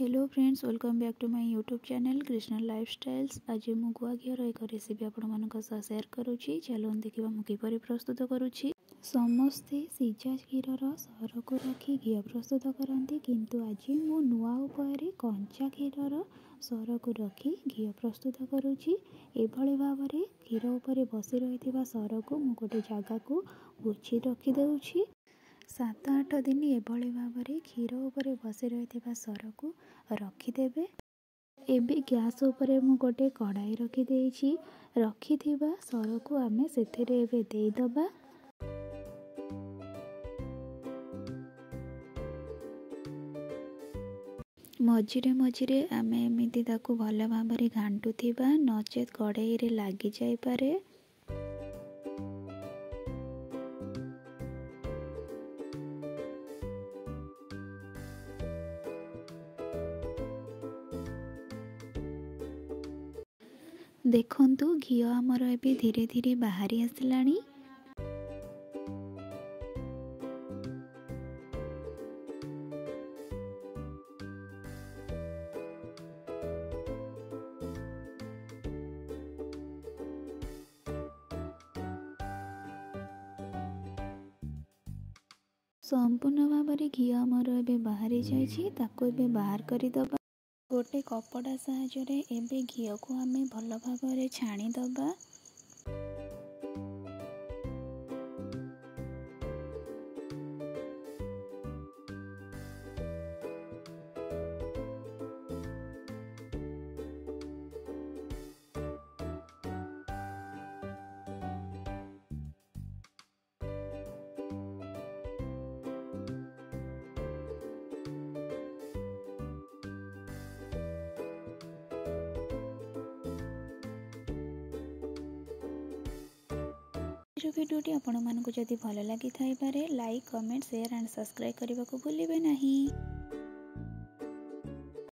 Hello friends, welcome back to my YouTube channel Krishna lifestyles. आज मु गुआ घीर एक रेसिपी आपण शेयर करुच्ची। चलो देखा मुझे किपरि प्रस्तुत करुच्ची। समस्ते सीझा क्षीर सर को रखी घी प्रस्तुत करती, किंतु आज मु नुआ उपाय कंचा क्षीर सर को रखी घी प्रस्तुत करुच्ची। एभली भाव में क्षीर उपर बसी रही सर को मु गोटे जगह को गुछी रखी देउछि। 7-8 दिन एभली भाव में क्षीर उपर बसी रही सर को रखिदेवे। एबे गैस उपरे मु गोटे कढ़ाई रखी रखिथिबा सर को आमे सेथिरे एबे देइदबा। मझिरे मझिरे आमे एमिति ताकू भल भाव में घांटुथिबा, नचेत कढ़ाई रे लागी जाई पारे। देखंतु घी आमर एबे धीरे धीरे बाहरी आसिलानी। संपूर्ण भाव में घी आमर एबे बाहरी जाइछि, ताको एबे बाहर करिदबा। गोटे कपड़ा साहाय्य एबे घी को आमे भल भाव में छाणीदबा। भिडियोटी आपण मानक जदि भल लगी थाई पारे like, comment, share and subscribe करने को भूलिए नहीं।